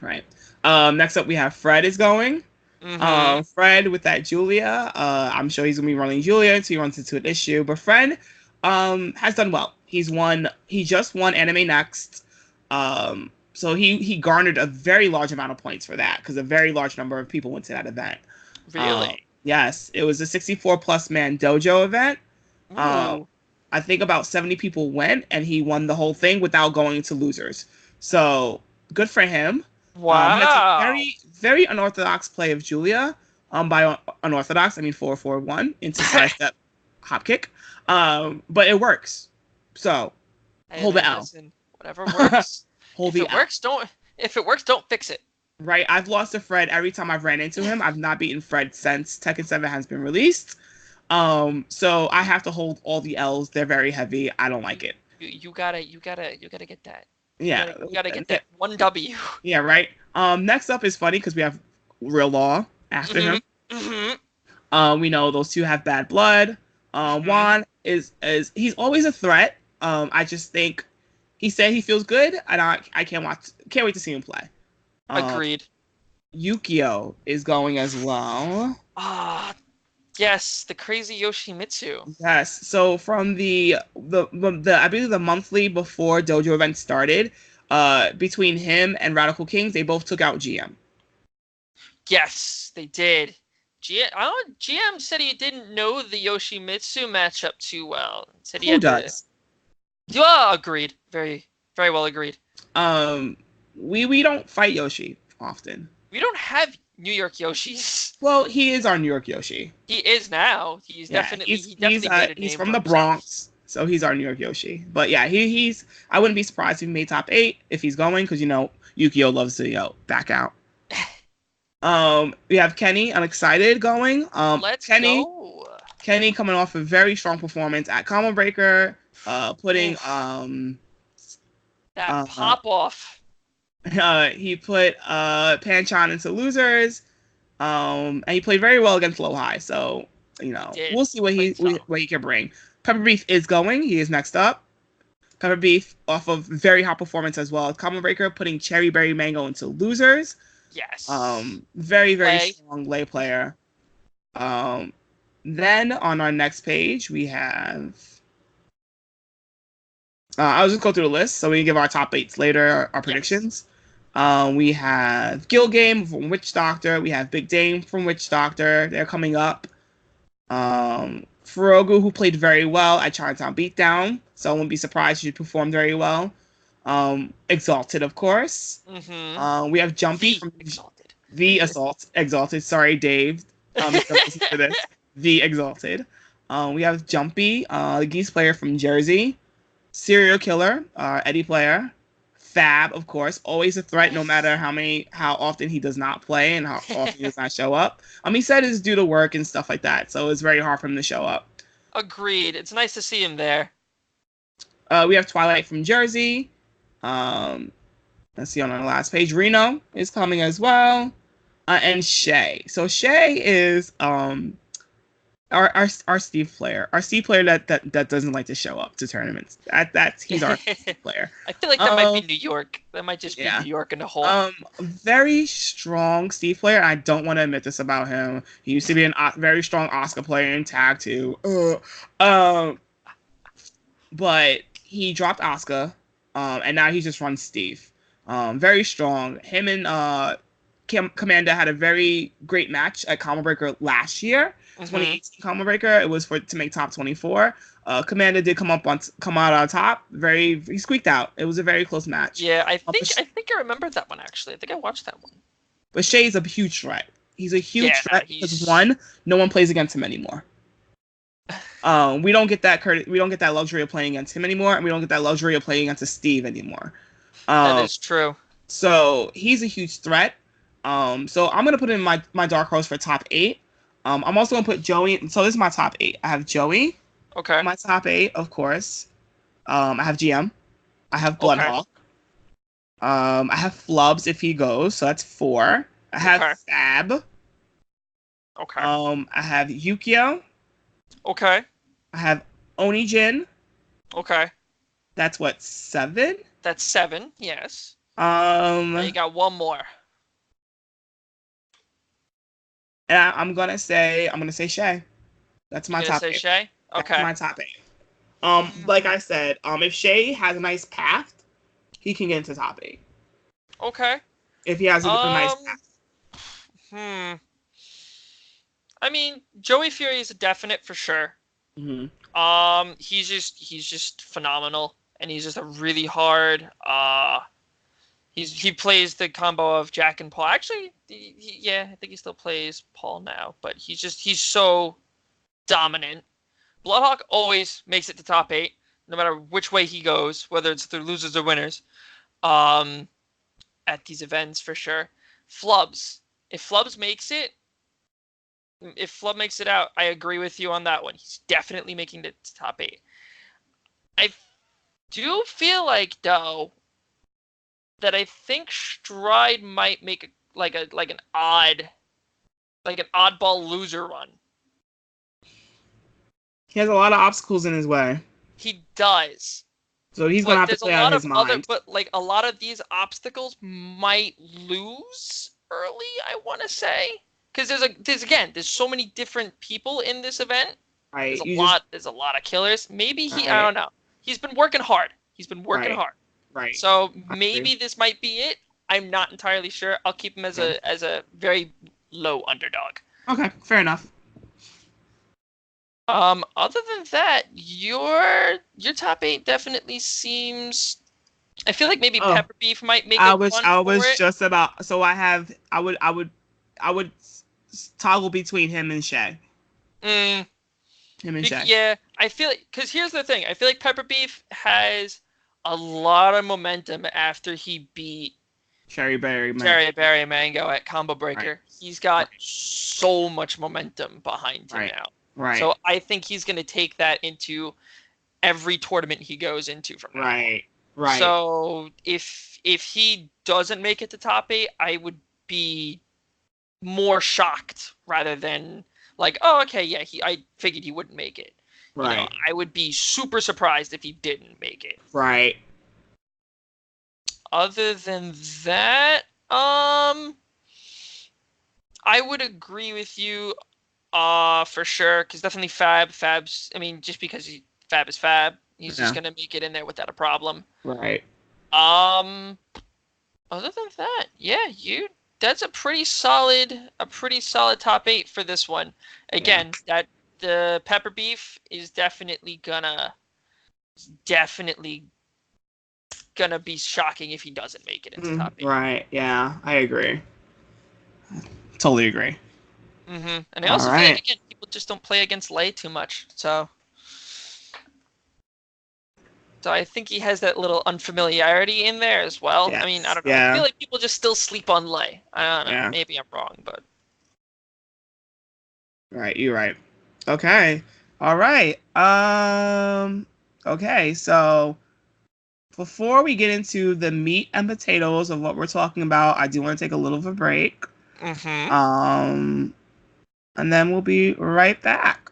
Right. Next up we have Fred is going. Fred with that Julia. I'm sure he's gonna be running Julia until he runs into an issue. But Fred has done well. He just won Anime Next. So he garnered a very large amount of points for that because a very large number of people went to that event. Really? Yes, it was a 64 plus man dojo event. I think about 70 people went, and he won the whole thing without going to losers. So good for him. Wow. That's a very, very unorthodox play of Julia. By unorthodox, I mean 4-4-1 into side step hop kick. But it works. So hold the L. Listen, whatever works. Hold if it works, don't fix it. Right. I've lost to Fred every time I've ran into him. I've not beaten Fred since Tekken 7 has been released. So I have to hold all the L's. They're very heavy. I don't like it. You gotta get that. Yeah. You gotta get that one W. Yeah, right. Next up is funny because we have Real Law after him. We know those two have bad blood. Juan is he's always a threat. I just think he said he feels good, and I can't wait to see him play. Agreed. Yukio is going as well. Yes, the crazy Yoshimitsu. Yes. So from the I believe the monthly before dojo event started, between him and Radical Kings, they both took out GM. Yes, they did. GM said he didn't know the Yoshimitsu matchup too well. Said he Who does? Yeah, agreed. Very, very well agreed. We don't fight Yoshi often. We don't have New York Yoshis. Well, he is our New York Yoshi. He is now. He's definitely he's from the Bronx, so he's our New York Yoshi. But yeah, he's. I wouldn't be surprised if he made top 8 if he's going, because Yukio loves to back out. We have Kenny, Unexcited, going. Let's go. Kenny coming off a very strong performance at Combo Breaker, putting that pop off. He put Panchan into losers, and he played very well against Low High. So we'll see what he can bring. Pepper Beef is going. He is next up. Pepper Beef off of very hot performance as well. Combo Breaker putting Cherry Berry Mango into losers. Yes. Very, very strong lay player. Then on our next page we have. I'll just go through the list so we can give our top 8s later, our predictions. We have Guild Game from Witch Doctor. We have Big Dame from Witch Doctor. They're coming up. Furogu, who played very well at Chinatown Beatdown, so I wouldn't be surprised if she performed very well. Exalted, of course. Mm-hmm. We have Jumpy The from Exalted. The Exalted. Sorry, Dave. If you're listening to this, The Exalted. We have Jumpy, the Geese player from Jersey. Serial Killer, Eddie player. Fab, of course, always a threat no matter how often he does not play and how often he does not show up. He said it's due to work and stuff like that, so it's very hard for him to show up. Agreed. It's nice to see him there. We have Twilight from Jersey. Um, let's see on the last page. Reno is coming as well. And Shay. So Shay is our Steve player. Our Steve player that doesn't like to show up to tournaments. He's our Steve player. I feel like that might be New York. That might just be New York in a whole. Very strong Steve player. I don't want to admit this about him. He used to be a very strong Oscar player in tag too. But he dropped Oscar, and now he just runs Steve. Very strong. Him and Commander had a very great match at Combo Breaker last year, 2018 Combo Breaker. It was to make top 24. Commander did come out on top. He squeaked out. It was a very close match. Yeah, I think I remember that one actually. I think I watched that one. But Shay's a huge threat. He's a huge threat because one, no one plays against him anymore. We don't get that luxury of playing against him anymore, and we don't get that luxury of playing against Steve anymore. That is true. So he's a huge threat. So I'm gonna put in my dark horse for top 8. I'm also gonna put Joey. So this is my top 8. I have Joey. Okay. My top 8, of course. I have GM. I have Bloodhawk. Okay. I have Flubs if he goes, so that's 4. I have Fab. Okay. I have Yukio. Okay. I have Onijin. Okay. That's what, 7? That's 7. Yes. Now you got one more. And I'm gonna say Shay. That's my top 8. Shay? Okay. That's my top 8. Like I said, if Shay has a nice path, he can get into top 8. Okay. If he has a nice path. I mean, Joey Fury is a definite for sure. Mm-hmm. He's just phenomenal, and he's just a really hard. He plays the combo of Jack and Paul. Actually, I think he still plays Paul now, but he's so dominant. Bloodhawk always makes it to top 8, no matter which way he goes, whether it's through losers or winners. At these events for sure. Flubs. If Flub makes it out, I agree with you on that one. He's definitely making it to top 8. I do feel like though that I think Stride might make an oddball loser run. He has a lot of obstacles in his way. He does. So he's gonna have to play out his mind. But a lot of these obstacles might lose early, I want to say, because there's so many different people in this event. Right. There's a lot of killers. Maybe I don't know. He's been working hard. Hard. Right. So maybe this might be it. I'm not entirely sure. I'll keep him as a very low underdog. Okay, fair enough. Other than that, your top 8 definitely seems. I feel like maybe Pepper Beef might make. I was just about. So I would toggle between him and Shay. Him and Shay. Yeah, I feel like, because here's the thing. I feel like Pepper Beef has a lot of momentum after he beat Cherry Berry Mango at Combo Breaker. Right. He's got so much momentum behind him now. Right. So I think he's going to take that into every tournament he goes into from now on. Right. So if he doesn't make it to top 8, I would be more shocked rather than like, oh, okay, yeah, I figured he wouldn't make it. Right. You know, I would be super surprised if he didn't make it. Right. Other than that, I would agree with you. For sure, because definitely Fab's. I mean, just because Fab is Fab, he's just gonna make it in there without a problem. Right. Other than that, yeah, that's a pretty solid top 8 for this one. Again, that the Pepper Beef is definitely gonna be shocking if he doesn't make it into top 8. Right. Yeah, I agree. Totally agree. And I also feel like, again, people just don't play against Lei too much, so I think he has that little unfamiliarity in there as well. Yes. I mean, I don't know. Yeah. I feel like people just still sleep on Lei. I don't know. Yeah. Maybe I'm wrong, but Right, you're right. Okay. All right. Okay, so before we get into the meat and potatoes of what we're talking about, I do want to take a little of a break. And then we'll be right back.